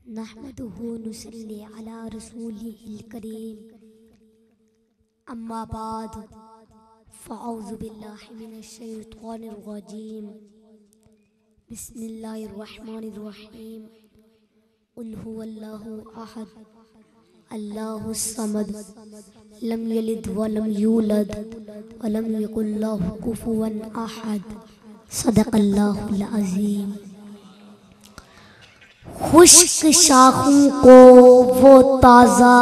नहमदुहु नुसल्ली अला रसूलिहिल करीम अम्मा बाद फ़अऊज़ु बिल्लाहि मिनश शैतानिर रजीम बिस्मिल्लाहिर रहमानिर रहीम कुल हुवल्लाहु अहद अल्लाहुस समद लम यलिद व लम यूलद व लम यकुल लहु कुफुवन अहद सदक़ल्लाहुल अज़ीम। खुश्क शाखों को वो ताज़ा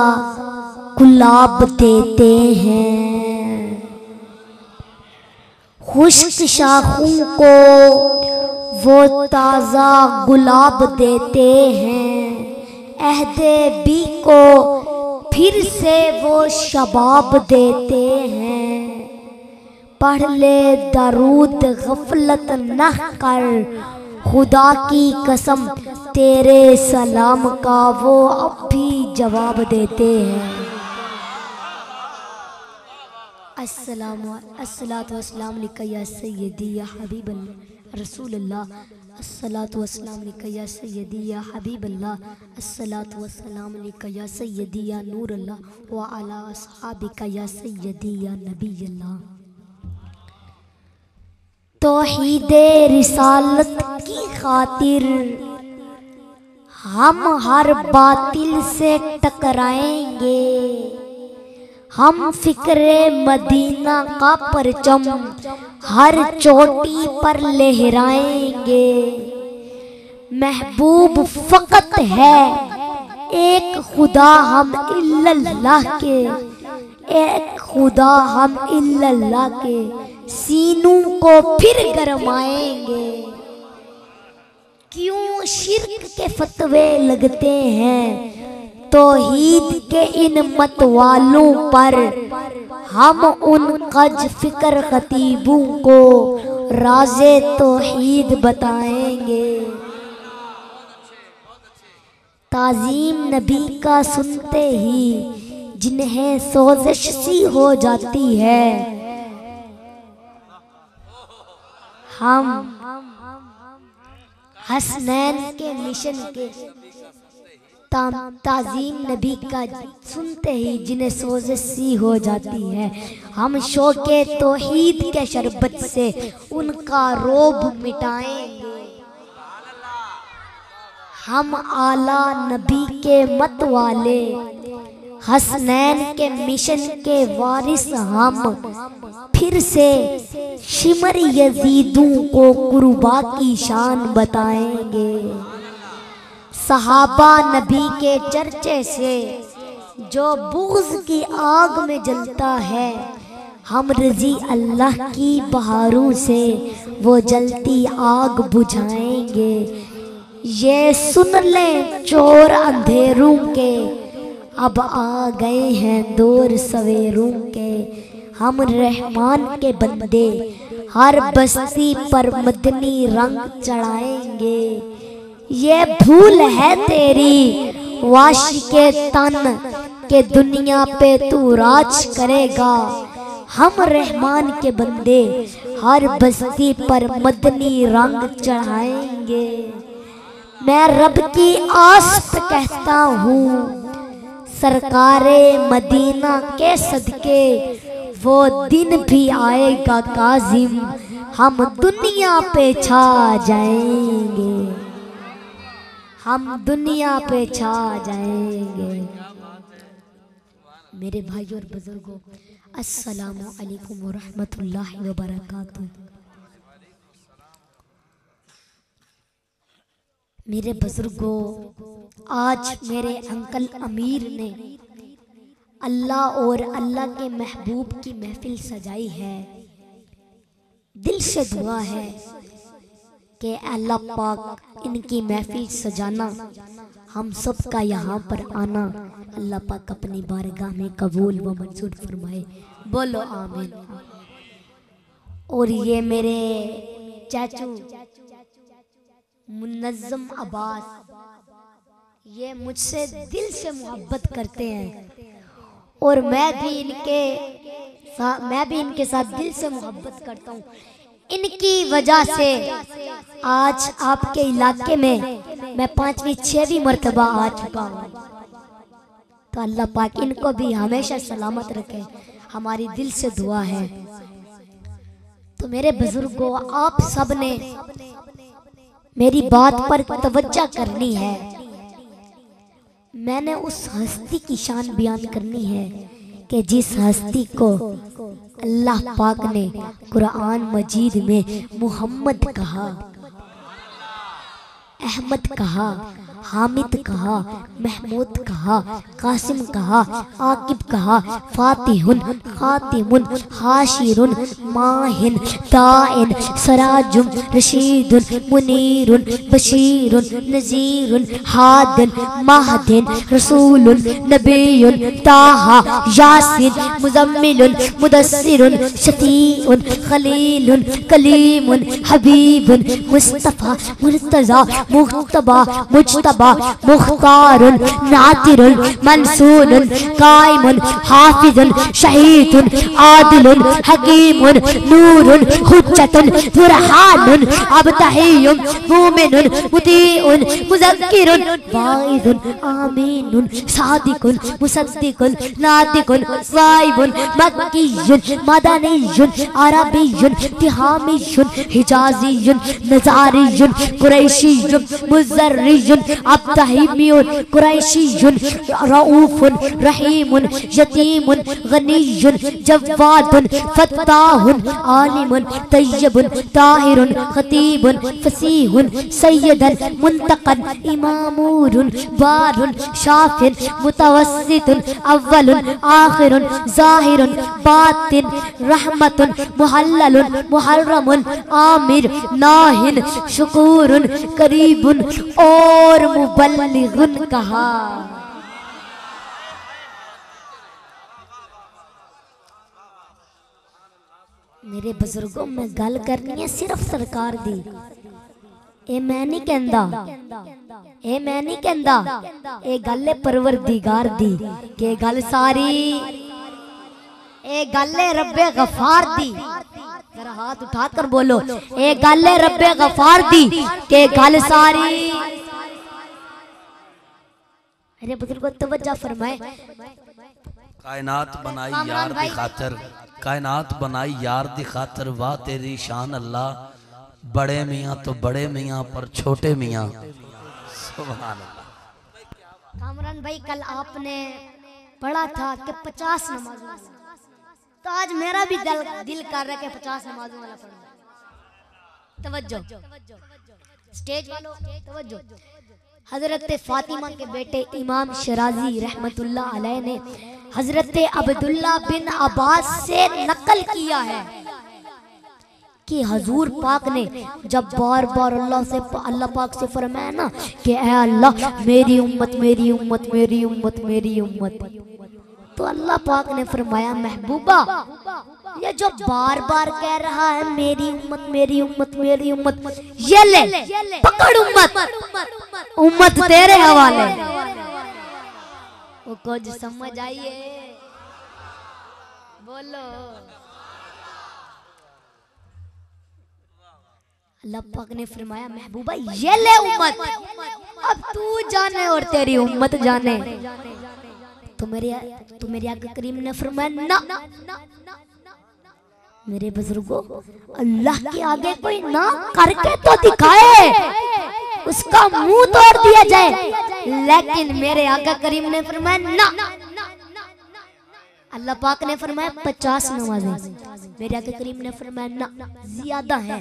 गुलाब देते हैं, खुश्क शाखों को वो ताज़ा गुलाब देते हैं, अहदे बी को फिर से वो शबाब देते हैं। पढ़ ले दरूद गफलत न कर, खुदा की कसम तेरे सलाम का वो अब भी जवाब देते हैं। अस्सलातु वस्सलाम लिका या सय्यदी या हबीबल्लाह रसूलुल्लाह, अस्सलातु वस्सलाम लिका या सय्यदी या हबीबल्लाह, अस्सलातु वस्सलाम लिका या सय्यदी या नूरल्लाह व अला अस्हाबिका या सय्यदी या नबीयल्लाह। तौहीदे रिसालत की खातिर हम हर बातिल से टकराएंगे, हम फिक्रे मदीना का परचम हर चोटी पर लहराएंगे। महबूब फकत है एक खुदा हम इल्लल्लाह के, एक खुदा हम इल्लल्लाह के, सीनों को फिर गरमाएंगे। क्यों शिर्क के फतवे लगते हैं तौहीद के इन मतवालों पर, हम उन कज फिक्र खतीबों को राज़े तौहीद बताएंगे। ताज़ीम नबी का सुनते ही जिन्हें सोज़िश सी हो जाती है, हम हसनैन के मिशन के ताज़ीम नबी का सुनते ही जिन्हें सोज़िश सी हो जाती है, हम शौक़े तौहीद के शरबत से उनका रोब मिटाएंगे। हम आला नबी के मत वाले हसनैन के मिशन के वारिस, हम फिर से शिमर यजीदों को कुर्बा की शान बताएंगे। सहाबा नबी के चर्चे से जो बुग़्ज़ की आग में जलता है, हम रज़ी अल्लाह की बहारों से वो जलती आग बुझाएंगे। ये सुन लें चोर अंधेरों के, अब आ गए हैं दौर सवेरों के। हम रहमान के बंदे हर बस्ती पर मदनी रंग चढ़ाएंगे। ये भूल है तेरी वाशिके तन के दुनिया पे तू राज करेगा। हम रहमान के बंदे हर बस्ती पर मदनी रंग चढ़ाएंगे। मैं रब की आस पे कहता हूँ सरकारे मदीना के सदके, वो दिन भी आएगा काज़िम, हम दुनिया पे छा जाएंगे, हम दुनिया पे छा जाएंगे। मेरे भाइयों और बुजुर्गों, अस्सलामु अलैकुम व रहमतुल्लाहि व बरकातुहू। मेरे बुजुर्गों, आज मेरे अंकल अमीर ने अल्लाह और अल्लाह के महबूब की महफिल सजाई है। दिल से दुआ है कि अल्लाह पाक इनकी महफिल सजाना, हम सब का यहाँ पर आना अल्लाह पाक अपनी बारगाह में कबूल व मंजूर फरमाए। बोलो आमीन। और ये मेरे चाचू मुन्नज़्ज़म अब्बास, ये मुझसे दिल से मोहब्बत करते हैं और मैं भी इनके साथ दिल से मोहब्बत करता हूँ। इनकी वजह से आज आपके इलाके में मैं 5वीं 6वीं मर्तबा आ चुका हूँ। तो अल्लाह पाक इनको भी हमेशा सलामत रखे, हमारी दिल से दुआ है। तो मेरे बुजुर्गों, आप सब ने मेरी बात पर तवज्जो करनी है। मैंने उस हस्ती की शान बयान करनी है कि जिस हस्ती को अल्लाह पाक ने कुरान मजीद में मोहम्मद कहा, अहमद कहा, हामिद कहा, महमूद कहा, कासिम कहा, आकिब कहा, फातिहुन, खातिमुन, हाशिरुन, माहिन, दाइन, सराजुम, रशीदुन, मुनीरुन, बशीरुन, नजीरुन, हादिन, महदिन, रसूलुन, नबीयुन, ताहा, यासीन, मुजम्मिलुन, मुदस्सिरुन, शफीउन, खलीलुन, कलीमुन, हबीबुन, मुस्तफा, मुर्तजा, मुख्तबा, मुज्तबा, मुख्तारुन, नातिरुन, मंसूरुन, कायमुन, हाफिजुन, शहीदुन, आदिलुन, हकीमुन, नूरुन, हुज्जतुन, बुरहानुन, अबतहियुन, मोमिनुन, मुतीउन, मुज़क्किरुन, वाइदुन, आमीनुन, सादिकुन, मुसद्दिकुन, नातिकुन, साइबुन, मक्कियुन, मदनियुन, अरबियुन, तिहामियुन, हिजाजियुन, नज़ारियुन, कुरैशियुन, मुज़र्रियुन, अब्ताहिमियुन, कुरैशियुन, रऊफुन, रहीमुन, यतीमुन, गनीयुन, जव्वादुन, फत्ताहुन, आलिमुन, तय्यबुन, ताहिरुन, खतीबुन, फसीहुन, सय्यदन, मुंतकन, इमामुरुन, बारुन, शाफिन, मुतवस्सितुन, अव्वलुन, आखिरुन, ज़ाहिरुन, बातिन, रहमतुन, मुहल्ललुन, मुहर्रमुन, आमिर, नाहिन, शुकूरुन, करीबुन और मुबल्लिगुन कहा। मेरे बुजुर्गों, में गल करनी है सिर्फ सरकार दी। ए मैं नहीं कहंदा, ए मैं नहीं कहंदा, ए गल है परवरदिगार दी। के गल सारी, ए गल है रब्बे गफार दी। जरा हाथ उठाकर बोलो, ए गल है रब्बे गफार दी। के गल सारी। मेरे बुजुर्गों, तवज्जो फरमाए। कायनात बनाई यार दी खातर, कायनात बनाई यार दी खातर, वाह तेरी शान अल्लाह। बड़े मियाँ तो बड़े मियाँ पर छोटे मियाँ, सुभान अल्लाह। कामरान भाई, कल आपने पढ़ा था कि 50 नमाजों वाला, तो आज मेरा भी दिल कर रहा है कि 50 नमाजों वाला पढ़ना। तवज्जो स्टेज वालों, तवज्जो। हजरत फातिमा के बेटे इमाम शराजी रहमतुल्लाह अलैह ने हजरत अब्दुल्ला बिन अब्बास से नकल किया है कि हजूर पाक ने जब बार बार अल्लाह पाक से फरमाया ना कि ऐ अल्लाह मेरी उम्मत, मेरी उम्मत, मेरी उम्मत, मेरी उम्मत, तो अल्लाह पाक ने फरमाया महबूबा, ये जो बार बार कह रहा है मेरी उम्मत, मेरी उम्मत, मेरी उम्मत, ये ले पकड़ उम्मत, उम्मत तेरे हवाले। वो कुछ समझ आइए, बोलो। अल्लाह पाक ने फरमाया महबूबा ये ले उम्मत, अब तू जाने और तेरी उम्मत जाने। तो मेरे आका करीम ने फरमाया ना, मेरे बुजुर्गों, अल्लाह के आगे कोई ना करके तो दिखाए, उसका मुंह तोड़ दिया जाए। लेकिन मेरे आका करीम ने फरमाया ना। अल्लाह पाक ने फरमाया 50 नमाजें, मेरे आका करीम ने फरमाया ना ज्यादा है।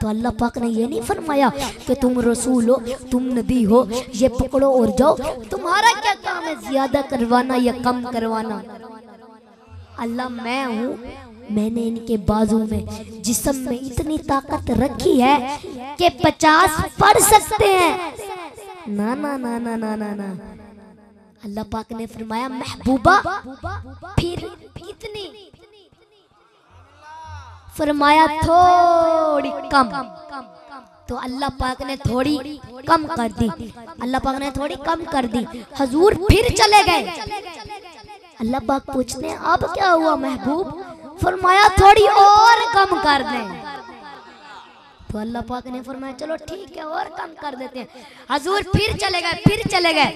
तो अल्लाह पाक ने ये नहीं फरमाया कि तुम रसूल हो, तुम नबी हो, ये पकड़ो और जाओ, तुम्हारा क्या काम है ज्यादा करवाना या कम करवाना। अल्लाह मैं हूँ, मैंने इनके बाजू में, जिस्म में इतनी ताकत रखी है कि 50 पढ़ सकते हैं। ना ना ना ना ना ना ना, अल्लाह पाक ने फरमाया महबूबा फिर कितनी, फरमाया थोड़ी कम। तो अल्लाह पाक ने थोड़ी कम कर दी, अल्लाह पाक ने थोड़ी कम कर दी। हजूर फिर चले गए। अल्लाह पाक पूछते हैं अब क्या हुआ महबूब? फरमाया थोड़ी और कम कर दें। तो अल्लाह पाक ने फरमाया चलो ठीक है और कम कर देते हैं। हजूर फिर चले गए, फिर चले गए,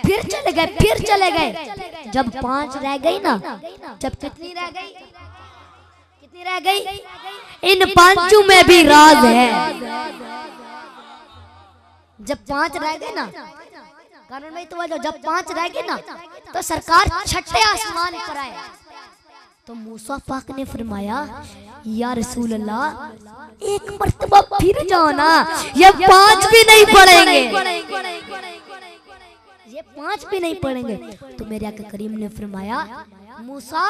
फिर चले गए, फिर चले गए। जब 5 रह गई ना, जब कितनी रह गई, कितनी रह गई, इन 5 में भी राज है। जब 5 रह गए ना, कानून भाई तो जब 5 रह गए ना, तो सरकार छठे आसमान पर आए। तो मूसा पाक ने फरमाया या रसूल अल्लाह एक मर्तबा फिर जाओ ना, ये 5 भी नहीं पढ़ेंगे, ये 5 भी नहीं पढ़ेंगे। तो मेरे आका करीम ने फरमाया मूसा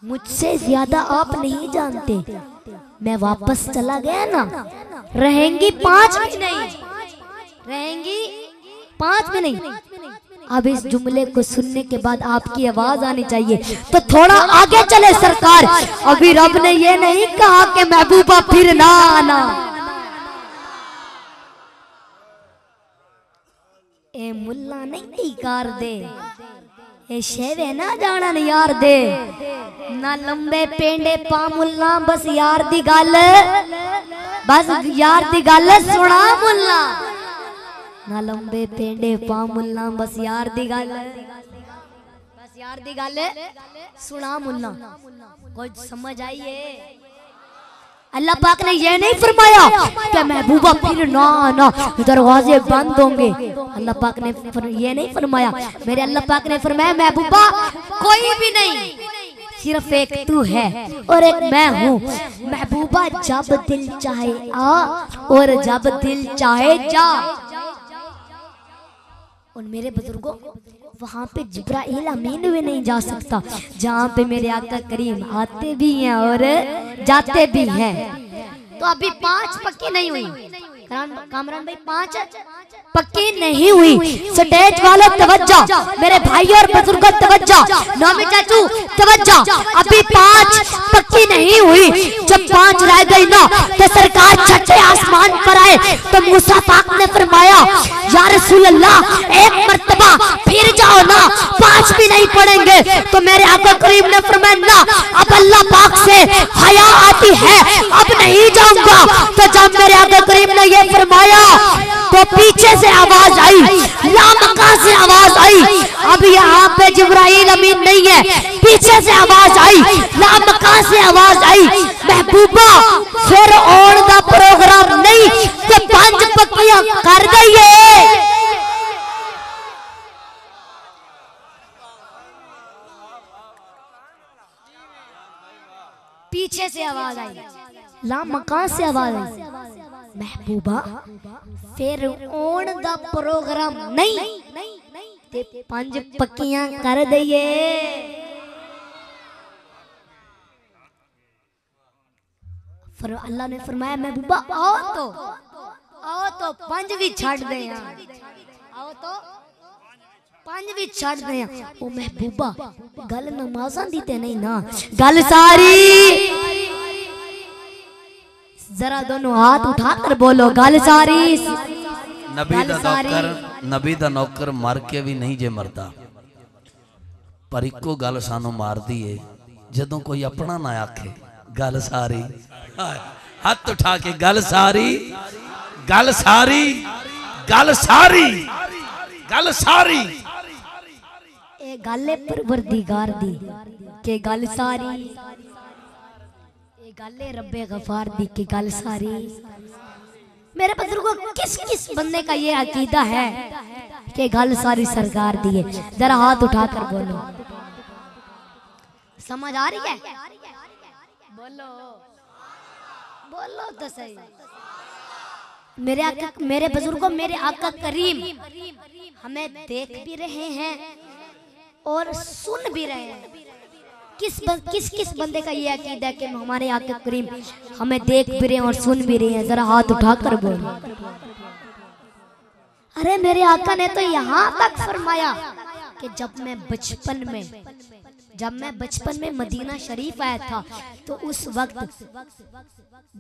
मुझसे ज्यादा आप नहीं जानते, मैं वापस चला गया ना, रहेंगी 5 भी नहीं, रहेंगी 5 भी नहीं। अब इस जुमले को सुनने के बाद आपकी आवाज आनी चाहिए, तो थोड़ा आगे चले सरकार। अभी रब ने ये नहीं कहा कि महबूबा फिर ना आना। ए मुल्ला नहीं कार दे, ए शेवे ना जाना यार दे, ना लंबे पेंडे पा मुल्ला, बस यार दी गल, बस यार दी गल सुना मुल्ला, ना लंबे पेंडे पा मुल्ला, बस यार दी गल, बस यार दी गल सुना मुल्ला। कोई समझ आई है? अल्लाह पाक ने ये नहीं फरमाया कि महबूबा फिर ना आना, दरवाजे बंद होंगे। अल्लाह पाक ने ये नहीं फरमाया। मेरे अल्लाह पाक ने फरमाया महबूबा कोई भी नहीं, सिर्फ एक तू है और एक मैं हूँ। महबूबा जब दिल चाहे आ और जब दिल चाहे जा। और मेरे बुजुर्गों वहां पे जिब्राइल अमीन भी नहीं जा सकता, जहाँ पे मेरे आका करीम आते भी हैं और जाते भी हैं। तो अभी 5 पक्की नहीं हुई, कामरान भाई 5 पक्की नहीं हुई। स्टेज वालों तवज्जो, मेरे भाई और बुजुर्गों तवज्जो, नौमी चाचू तवज्जो, अभी 5 पक्की नहीं हुई। जब 5 रह गई ना, तो सरकार छठे आसमान पर आए। तो मूसा पाक ने फरमाया या रसूल अल्लाह एक मर्तबा फिर जाओ ना, 5 भी नहीं पढ़ेंगे। तो मेरे आका करीम ने फरमाया ना, अब अल्लाह पाक से हया आती है, अब नहीं जाऊंगा। तो जब मेरे आका करीम ने ये फरमाया तो पीछे से आवाज आई, लामका से आवाज आई। अब यहाँ पे जिब्राइल अमीन नहीं है, पीछे से आवाज आई, लामका से आवाज आई, महबूबा फिर और का प्रोग्राम नहीं, तो 5 पक्कियां कर दइए। पीछे से आवाज आई, लामका से आवाज आई, महबूबा फिर ओण दा प्रोग्राम नहीं, ते 5 पक्कियां कर दइए। फिर अल्लाह ने फरमाया महबूबा आओ तो 5 भी छड़ दे, आओ तो 5 भी छड़ दे। ओ महबूबा गल नमाज़ां दी ते नहीं ना, गल सारी, जरा दोनों हाथ उठाकर बोलो गल सारी। नबी दा नौकर मर के भी नहीं जे मरदा, पर इको गल सानू मार दी है जदों कोई अपना ना आखे गल सारी। हाथ उठा के गल सारी, गल सारी, गल सारी, गल सारी। ए गल परवरदिगार दी के गल सारी, गल रब्बे गफार दी की गल सारी। मेरे बुजुर्गों किस किस बंदे का ये अकीदा है कि गल सारी सरकार दी है? जरा हाथ उठाकर बोलो, समझ आ रही है? बोलो बोलो तो सही। मेरे बुजुर्गों मेरे आका करीम हमें देख भी रहे हैं और सुन भी रहे हैं। किस बंदे का ये अकीदा है कि हमारे आका करीम हमें देख भी रहे हैं और सुन भी रहे हैं? जरा हाथ उठाकर बोलो। अरे मेरे आका ने तो यहाँ तक फरमाया कि जब मैं बचपन में जब मैं बचपन में मदीना शरीफ आया था तो उस वक्त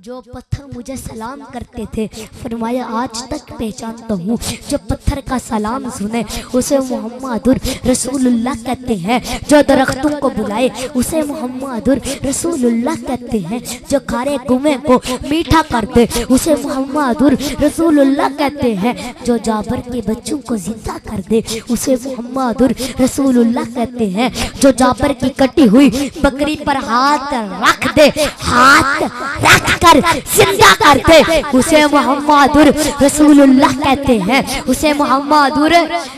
जो पत्थर मुझे सलाम करते थे, फरमाया आज तक पहचानता हूँ, जो पत्थर का सलाम सुने उसे मोहम्मदुर रसूलुल्लाह कहते हैं। जो दरख्तों को बुलाए उसे मोहम्मदुर रसूलुल्लाह कहते हैं। जो खारे कुएं को मीठा कर दे उसे मोहम्मदुर रसूलुल्लाह कहते हैं। जो जाबर के बच्चों को जिंदा कर दे उसे मोहम्मदुर रसूलुल्लाह कहते हैं। जो जाबर की कटी हुई बकरी पर हाथ रख दे, हाथ रख कर जिंदा कर दे उसे मोहम्मदुर रसूलुल्लाह कहते हैं। उसे मोहम्मदुर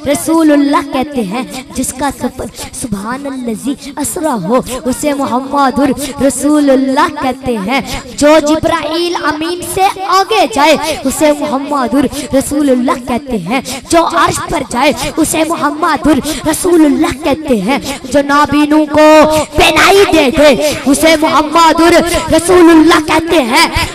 रसूलुल्लाह कहते हैं। जिसका सफर सुभानल्लज़ी असरा हो उसे मोहम्मदुर रसूलुल्लाह कहते हैं। जो जिब्राइल अमीन से आगे जाए उसे मोहम्मदुर रसूलुल्लाह कहते हैं। जो अर्श पर जाए उसे मोहम्मदुर रसूलुल्लाह कहते हैं। जो नाबीनों को पेनाई दे दे उसे मोहम्मदुर रसूलुल्लाह कहते हैं।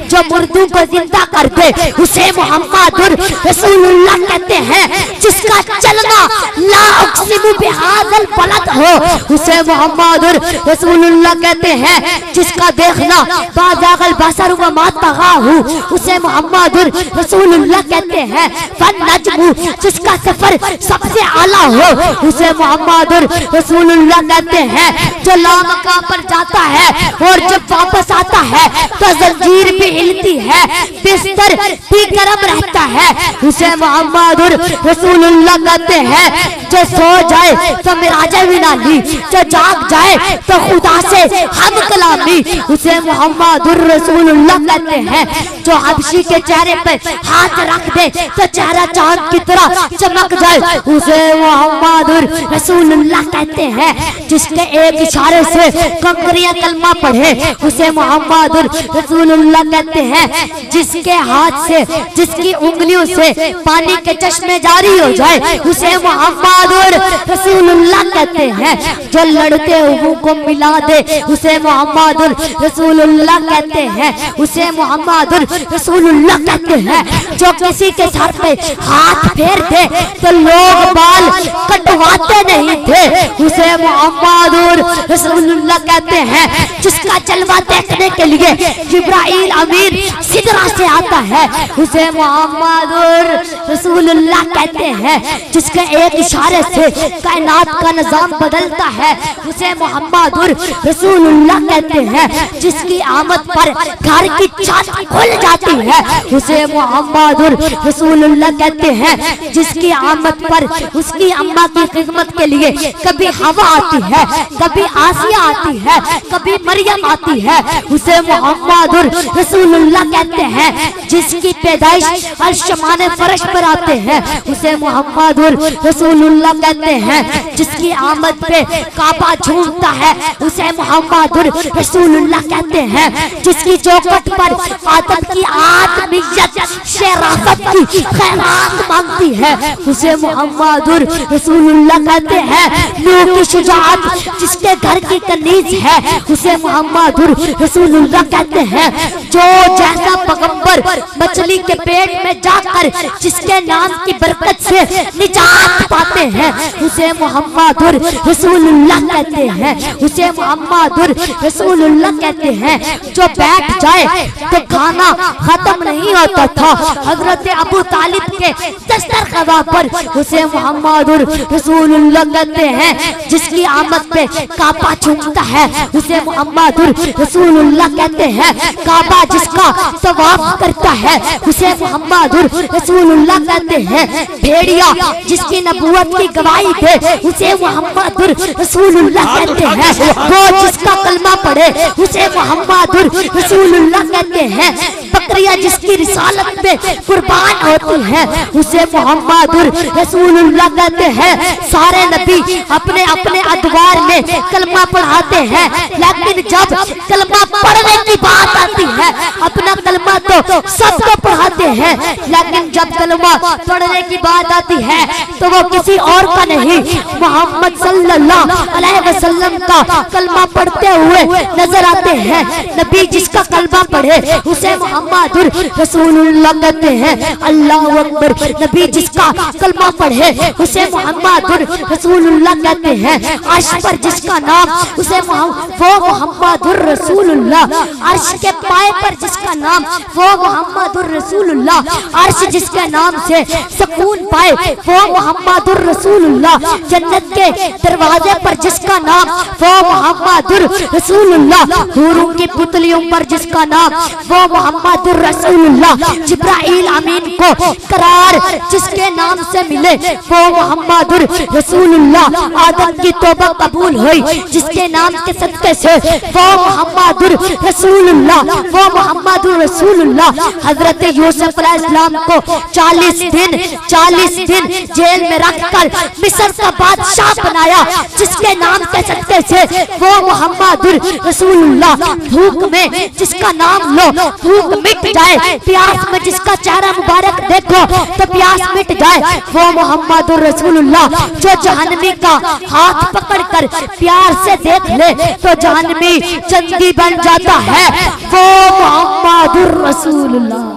जो मुर्दों को जिंदा कर दे उसे मोहम्मदुर रसूलुल्लाह कहते हैं। जिसका चलना ला उक़सिमु बिहाज़ल बलद हो उसे मोहम्मदुर रसूलुल्लाह कहते हैं। जिसका देखना बाज़ागल बसर व मा तग़ाहु उसे मोहम्मदुर रसूलुल्लाह कहते हैं। वन नज्मु जिसका सफर सबसे आला हो उसे मोहम्मदुर रसूलुल्लाह कहते हैं। जो लामका पर जाता है और जब वापस आता है तो जंजीर भी हिलती है, बिस्तर भी गर्म रहता है उसे मोहम्मदुर रसूलुल्लाह कहते हैं। जो सो जाए तो मिराजे विनाली, जो जाग जाए तो खुदा से हम कलामी उसे मोहम्मदुर रसूलुल्लाह कहते हैं। जो हबशी के चेहरे पे हाथ रख दे तो चेहरा चांद की तरह चमक जाए उसे मोहम्मदुर रसूलुल्लाह कहते हैं। जिसके एक इशारे से कंकरियां कलमा पढ़े उसे मोहम्मदुर रसूलुल्लाह कहते हैं। जिसके हाथ से, जिसकी उंगलियों से पानी के चश्मे जारी हो जाए उसे मोहम्मदुर रसूलुल्लाह कहते हैं। जो लड़ते हुए को मिला दे उसे मोहम्मदुर रसूलुल्लाह कहते हैं। उसे मोहम्मदुर रसूलुल्लाह कहते हैं। जो किसी के सर पे हाथ फेर दे तो लोग बाल कटवाते नहीं थे उसे मोहम्मदुर रसूलुल्लाह कहते हैं। जिसका जलवा देखने के लिए जिब्राइल अमीन सिदरा से आता है उसे मोहम्मदुर रसूलुल्लाह कहते हैं। जिसके एक इशारे से कायनात का निजाम बदलता है उसे मोहम्मदुर रसूलुल्लाह कहते हैं। जिसकी आमद पर घर की छत खुल जाती है उसे मोहम्मदुर रसूलुल्लाह कहते हैं। जिसकी आमद पर उसकी अम्मा की खिदमत के लिए कभी हवा आती है, कभी आसिया आती है, कभी मरियम आती है उसे मोहम्मदुर रसूलुल्लाह कहते हैं। जिसकी पैदाइश अर्शमाने फर्श पर आते हैं उसे मोहम्मदुर रसूलुल्लाह कहते हैं। जिसकी आमद पे काबा झूमता है उसे मोहम्मदुर रसूलुल्लाह कहते हैं। जिसकी चौखट पर आदम की आदमियत शराफत की खैरात मांगती है उसे मोहम्मदुर रसूलुल्लाह कहते हैं। नूह की शुजाअत जिसके घर की कनीज है उसे मोहम्मदुर रसूलुल्लाह कहते हैं। जो जैसा पैगंबर मछली के पेट में जाकर जिसके नाम की बरकत से निजात पाते हैं उसे मोहम्मदुर रसूलुल्लाह कहते हैं। उसे मोहम्मदुर रसूलुल्लाह कहते हैं। जो बैठ जाए तो खाना खत्म नहीं होता था हजरत अबू तालिब के दस्तरखान पर उसे मोहम्मदुर रसूलुल्लाह कहते हैं। जिसकी आमद पे काबा झूमता है उसे मोहम्मदुर रसूलुल्लाह कहते हैं। काबा जिसका तवाफ करता है उसे मोहम्मदुर रसूलुल्लाह कहते हैं। भेड़िया जिसकी नबूवत की गवाही दे उसे मोहम्मदुर रसूलुल्लाह कहते हैं। वो जिसका कलमा पढ़े उसे मोहम्मदुर रसूलुल्लाह कहते हैं। बकरियां जिसकी रिसालत में कुर्बान होती है उसे मोहम्मदुर रसूलुल्लाह कहते हैं। सारे नबी अपने अपने अदवार में कलमा पढ़ाते हैं, लेकिन जब कलमा पढ़ने की बात आती है अपना कलमा तो सबको पढ़ाते हैं, लेकिन जब कलमा पढ़ने की बात आती है तो वो किसी और का नहीं मोहम्मद सल्लल्लाहु अलैहि वसल्लम का कलमा पढ़ते हुए नजर आते हैं। नबी जिसका कलमा पढ़े उसे मोहम्मदुर रसूलुल्लाह कहते हैं। अल्लाहु अकबर। नबी जिसका कलमा पढ़े उसे मोहम्मद मुहम्मदुर रसूलुल्लाह कहते हैं। अर्श पर जिसका नाम उसे वो मुहम्मदुर रसूलुल्लाह। अर्श के पाए पर जिसका नाम वो मुहम्मदुर रसूलुल्लाह। अर्श जिसके नाम से सुकून पाए वो मुहम्मदुर रसूलुल्लाह। जन्नत के दरवाजे पर जिसका नाम वो मुहम्मदुर रसूलुल्लाह। हूरों की पुतलियों पर जिसका नाम वो मुहम्मदुर रसूलुल्लाह। जिब्राइल अमीन को करार जिसके नाम से मिले वो मुहम्मदुर रसूलुल्लाह। आदम की तौबा कबूल हुई जिसके नाम के सदके से वो मुहम्मदुर रसूलुल्लाह। वो मुहम्मदुर रसूलुल्लाह। हजरत यूसुफ अलैहिस्सलाम को 40 दिन जेल में रखकर मिस्र का बादशाह बनाया जिसके नाम के सदके से वो मुहम्मदुर रसूलुल्लाह। भूख में जिसका नाम लो भूख मिट जाए, प्यास में जिसका चेहरा मुबारक देखो तो प्यास मिट जाए वो मुहम्मदुर रसूलुल्लाह। जो जहन्नमी का हाथ पकड़कर प्यार से देख ले तो जहन्नमी जंगी बन जाता है वो मुहम्मदुर रसूलुल्लाह।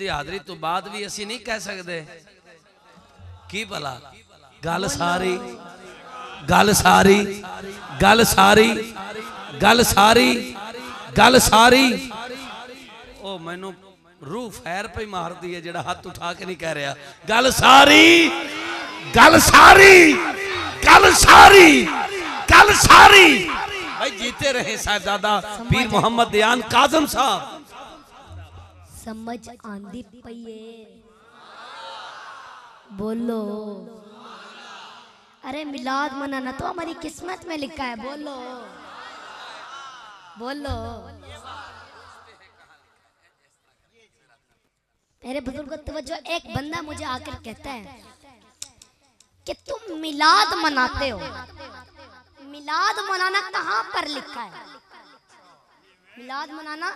हाजरी तो बाद भी असी नहीं कह सकते की भला गल सारी गल सारी गल सारी गल सारी गल सारी ओ मैनू रूह फैर पे मार दी है जेड़ा हाथ उठा के नहीं कह रहा। गल सारी गल सारी गल सारी गल सारी भाई जीते रहे साहिबजादा पीर मोहम्मद दयान काज़म साहब। समझ आंदी पईए बोलो। अरे मिलाद मनाना तो हमारी किस्मत में लिखा है। बोलो बोलो। मेरे बुजुर्ग तवज्जो, एक बंदा मुझे आकर कहता है कि तुम मिलाद मनाते हो, मिलाद मनाना कहाँ पर लिखा है? मिलाद मनाना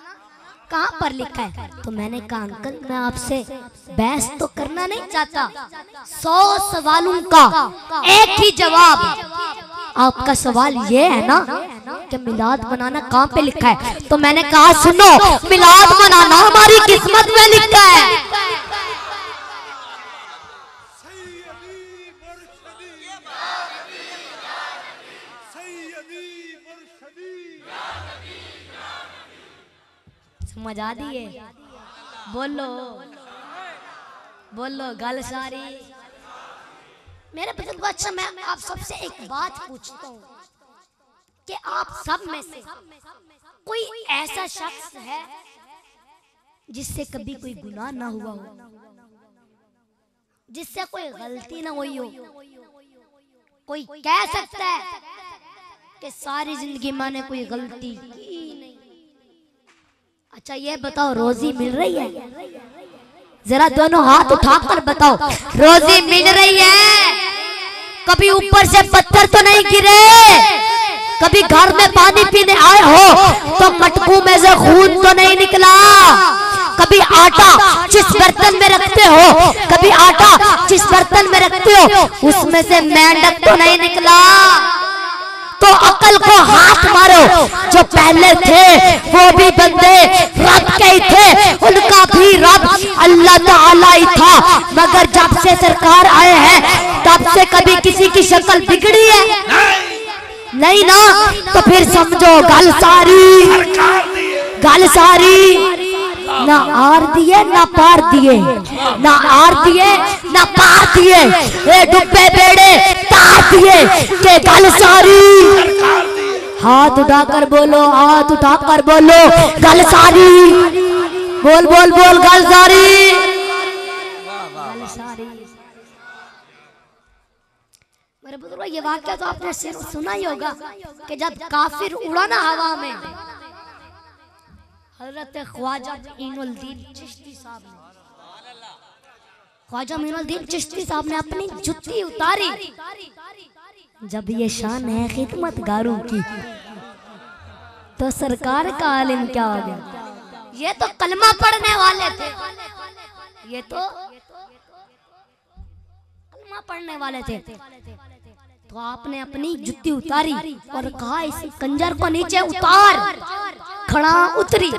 कहाँ पर लिखा है? तो मैंने कहा अंकल मैं आपसे बहस तो करना नहीं चाहता, 100 सवालों का एक ही जवाब। आपका सवाल ये है ना कि मिलाद मनाना कहाँ पे लिखा है? तो मैंने कहा सुनो, मिलाद मनाना हमारी किस्मत में लिखा है। समझ आ दिए? बोलो बोलो गल सारी। मेरे बुजुर्ग, अच्छा मैं आप सबसे एक बात पूछता हूँ कि आप सब में से कोई ऐसा शख्स है जिससे कभी कोई गुनाह ना हुआ हो, जिससे कोई गलती ना हुई हो? कोई कह सकता है कि सारी जिंदगी मैंने कोई गलती की नहीं? अच्छा ये बताओ रोजी मिल रही है? जरा दोनों हाथ उठाकर बताओ रोजी मिल रही है? कभी ऊपर से पत्थर तो नहीं गिरे? कभी घर में पानी पीने आए हो तो मटकू में से खून तो नहीं निकला? कभी आटा जिस बर्तन में रखते हो, कभी आटा जिस बर्तन में रखते हो उसमें से मेंढक तो नहीं निकला? तो अकल को हाथ मारो। जो पहले थे वो भी बंदे रब के ही थे, उनका भी रब अल्लाह ताला ही था, मगर जब से सरकार आए हैं तब से कभी किसी की शक्ल बिगड़ी है? नहीं ना। तो फिर समझो गल सारी गल सारी। ना आर दिए ना पार दिए, ना आर दिए ना पार दिए, ए डुब्बे बेड़े तार दिए के गल सारी। हाथ उठाकर बोलो, हाथ उठाकर बोलो गल सारी। बोल बोल बोल गल सारी। गल सारी। मेरे बुजुर्ग, ये वाक्य तो आपने सुना ही होगा कि जब काफिर उड़ा ना हवा में, हजरत ख्वाजा मोइनुद्दीन चिश्ती साहब ने, ख्वाजा मोइनुद्दीन चिश्ती साहब ने अपनी जुत्ती उतारी। जब ये शान है खिदमतगारों की तो सरकार का आलिम क्या हो गया? ये तो कलमा पढ़ने वाले थे, ये तो कलमा पढ़ने वाले थे। तो आपने अपनी जुत्ती उतारी और कहा इस कंजर को नीचे उतार। खड़ा उतरी,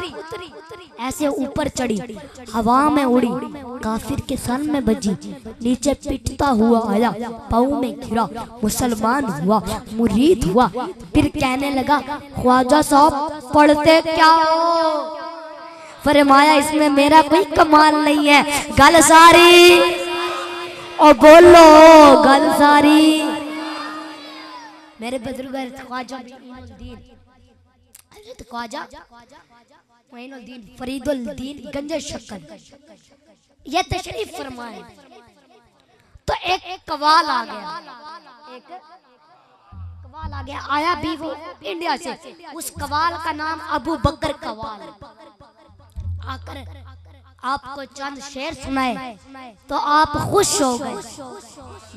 ऐसे ऊपर चढ़ी, हवा में उड़ी, काफिर के सर में बजी, नीचे पिटता हुआ आया, पाँव में गिरा, मुसलमान हुआ, मुरीद हुआ। फिर कहने लगा ख्वाजा साहब पढ़ते क्या हो? फरमाया इसमें मेरा कोई कमाल नहीं है, गल सारी और बोलो गल सारी। मेरे बुजुर्ग ख्वाजा मोइनुद्दीन फरीदुद्दीन गंज शक्कर ये तशरीफ फरमाए। तो एक कवाल आ गया, एक कवाल आ गया, आया भी वो इंडिया से। उस कवाल का नाम अबू बकर कवाल। आकर आपको चंद शेर सुनाए तो आप खुश हो गए।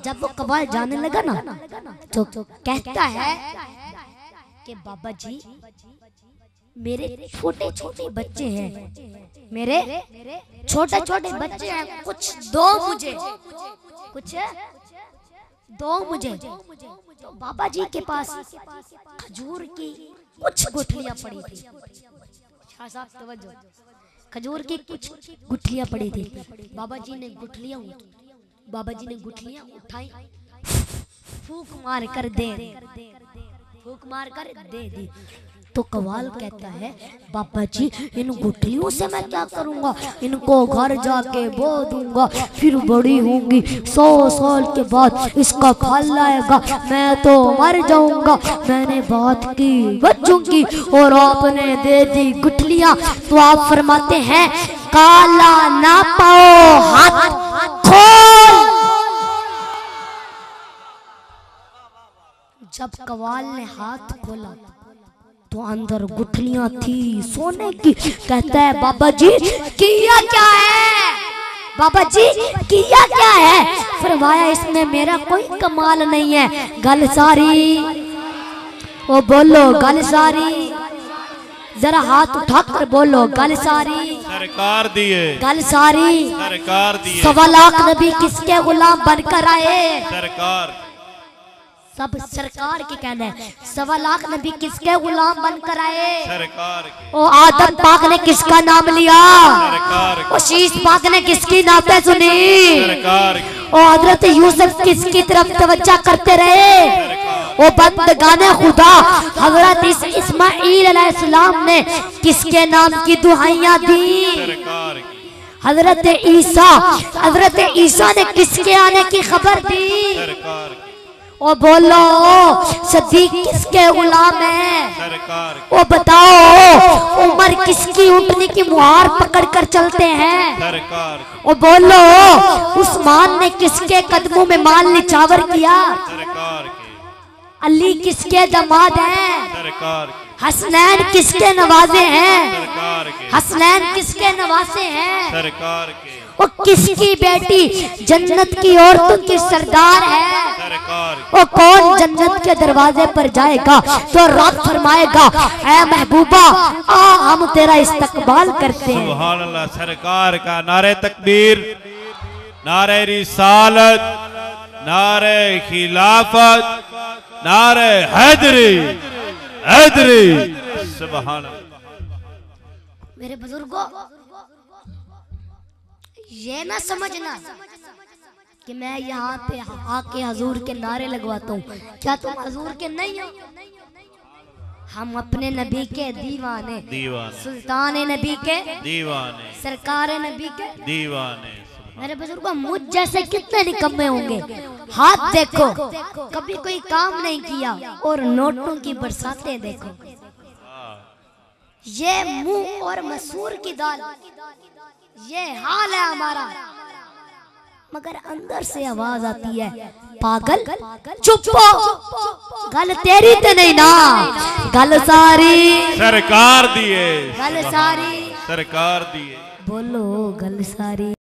जब वो कवाल जाने लगा ना तो कहता है कि बाबा जी मेरे छोटे छोटे बच्चे हैं, मेरे छोटे छोटे बच्चे हैं, कुछ दो मुझे, कुछ दो मुझे। तो बाबा जी के पास खजूर की कुछ गुठलियां पड़ी थी। शाह साहब तवज्जो, खजूर की कुछ गुठलियां पड़ी थी। बाबा जी ने गुठलियां उठाई, फूक मार कर दे दी। तो कवाल कहता है बाबा जी इन गुठलियों से मैं क्या करूंगा, इनको घर जाके बो दूंगा, फिर बड़ी होंगी, 100 साल के बाद इसका फल आएगा, मैं तो मर जाऊंगा। मैंने बात की बच्चों और आपने दे दी गुठलियां। तो आप फरमाते हैं काला ना पाओ हाथ खोल। जब कवाल ने हाथ खोला तो अंदर गुठलियां थी सोने की। कहता है बाबा जी किया क्या है, बाबा जी किया क्या है? फरमाया इसमें मेरा कोई कमाल नहीं है, गल सारी। वो बोलो गल सारी, जरा हाथ उठाकर बोलो गल सारी। सरकार दिए, गल सारी, सरकार दिए। 1.25 लाख नबी किसके गुलाम बनकर आए? सरकार, सब सरकार के कहना है। 1.25 लाख नबी किसके गुलाम बनकर आए? सरकार के। ओ आदम पाक ने किसका नाम लिया? सरकार के। ओ शीश पाक ने किसकी नाते सुनी? सरकार के। ओ हजरत यूसुफ किसकी तरफ तवज्जो करते रहे? ओ बंदगाने खुदा हजरत इस्माईल अलैहिस्सलाम ने किसके नाम की दुआएं दी? सरकार के। हजरत ईसा ने किसके आने की खबर दी? सरकार के। ओ बोलो सदीक किसके गुलाम है? सरकार। ओ बताओ उमर किसकी ऊँटनी की मुहार पकड़कर चलते हैं? सरकार। ओ बोलो उस्मान ने किसके कदमों में माल निछावर किया? सरकार के। अली किसके दामाद हैं? सरकार। हसनैन किसके नवाजे हैं? सरकार के। हसनैन किसके नवासे हैं? सरकार के। वो किसकी बेटी जन्नत की औरतों की सरदार है? सरकार। वो कौन जन्नत के दरवाजे पर जाएगा तो रब फरमाएगा ऐ महबूबा आ हम तेरा इस्तकबाल करते हैं। सुभान अल्लाह। सरकार का नारे तकबीर, नारे रिसालत, नारे खिलाफत, नारे हैदरी, हैदरी। सुभान अल्लाह। मेरे बुजुर्गों ये ना समझना कि मैं यहाँ पे आके हजूर के नारे लगवाता हूँ। क्या तुम हजूर के नहीं हो? हम अपने नबी के दीवाने, दीवाने, सुल्तान नबी के दीवाने, सरकार नबी के दीवाने। मेरे बुजुर्गों मुझ जैसे कितने निकम्मे होंगे। हाथ देखो कभी कोई काम नहीं किया और नोटों की बरसातें देखो। ये मुंह और मसूर की दाल, ये हाल है हमारा। मगर अंदर से आवाज आती है पागल चुप हो, गल तेरी तो नहीं ना, गल सारी सरकार दिए, गल सारी सरकार दिए। बोलो गल सारी।